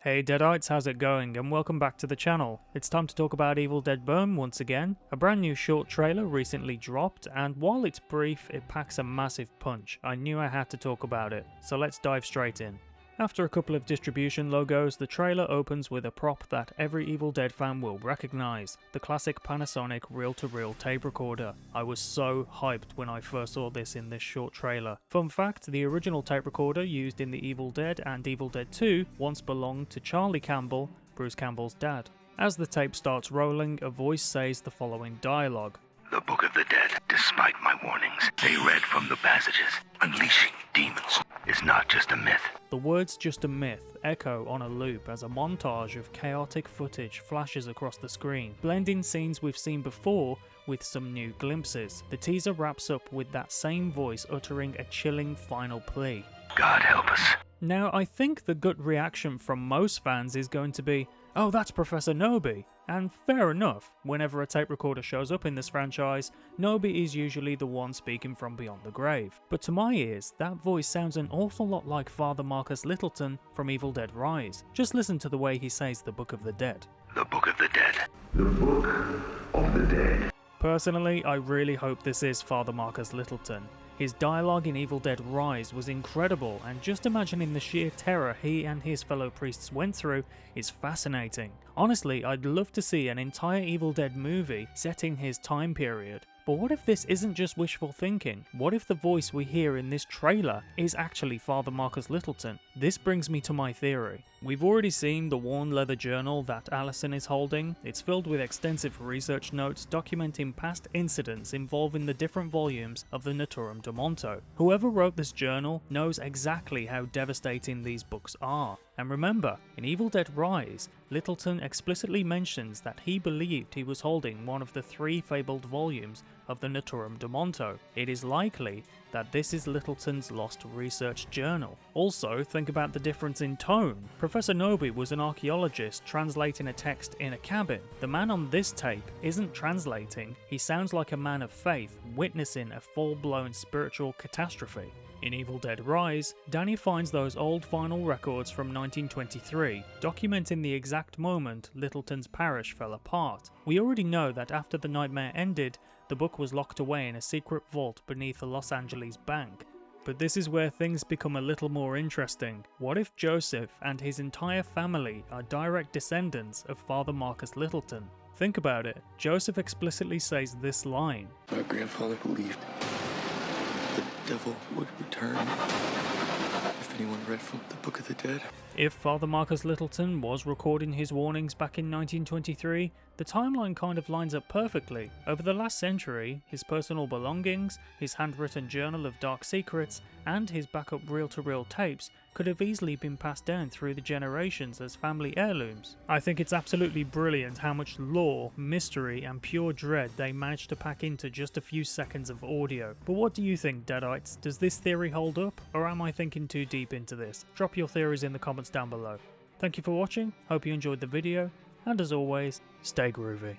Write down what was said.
Hey Deadites, how's it going? And welcome back to the channel. It's time to talk about Evil Dead Burn once again. A brand new short trailer recently dropped, and while it's brief, it packs a massive punch. I knew I had to talk about it, so let's dive straight in. After a couple of distribution logos, the trailer opens with a prop that every Evil Dead fan will recognize, the classic Panasonic reel-to-reel tape recorder. I was so hyped when I first saw this in this short trailer. Fun fact, the original tape recorder used in the Evil Dead and Evil Dead 2 once belonged to Charlie Campbell, Bruce Campbell's dad. As the tape starts rolling, a voice says the following dialogue. The Book of the Dead, despite my warnings, they read from the passages. Unleashing demons is not just a myth. The words "just a myth" echo on a loop as a montage of chaotic footage flashes across the screen, blending scenes we've seen before with some new glimpses. The teaser wraps up with that same voice uttering a chilling final plea. God help us. Now, I think the gut reaction from most fans is going to be, oh, that's Professor Noby. And fair enough, whenever a tape recorder shows up in this franchise, Noby is usually the one speaking from beyond the grave. But to my ears, that voice sounds an awful lot like Father Marcus Littleton from Evil Dead Rise. Just listen to the way he says the Book of the Dead. The Book of the Dead. The Book of the Dead. Personally, I really hope this is Father Marcus Littleton. His dialogue in Evil Dead Rise was incredible, and just imagining the sheer terror he and his fellow priests went through is fascinating. Honestly, I'd love to see an entire Evil Dead movie set in his time period. But what if this isn't just wishful thinking? What if the voice we hear in this trailer is actually Father Marcus Littleton? This brings me to my theory. We've already seen the worn leather journal that Allison is holding. It's filled with extensive research notes documenting past incidents involving the different volumes of the Naturom de Monto. Whoever wrote this journal knows exactly how devastating these books are. And remember, in Evil Dead Rise, Littleton explicitly mentions that he believed he was holding one of the 3 fabled volumes of the Naturom de Monto. It is likely that this is Littleton's lost research journal. Also, think about the difference in tone. Professor Noby was an archaeologist translating a text in a cabin. The man on this tape isn't translating, he sounds like a man of faith witnessing a full-blown spiritual catastrophe. In Evil Dead Rise, Danny finds those old vinyl records from 1923, documenting the exact moment Littleton's parish fell apart. We already know that after the nightmare ended, the book was locked away in a secret vault beneath a Los Angeles bank. But this is where things become a little more interesting. What if Joseph and his entire family are direct descendants of Father Marcus Littleton? Think about it. Joseph explicitly says this line. My grandfather believed the devil would return if anyone read from the Book of the Dead. If Father Marcus Littleton was recording his warnings back in 1923, the timeline kind of lines up perfectly. Over the last century, his personal belongings, his handwritten journal of dark secrets, and his backup reel-to-reel tapes could have easily been passed down through the generations as family heirlooms. I think it's absolutely brilliant how much lore, mystery, and pure dread they managed to pack into just a few seconds of audio. But what do you think, Deadites? Does this theory hold up, or am I thinking too deep into this? Drop your theories in the comments down below. Thank you for watching, hope you enjoyed the video, and as always, stay groovy.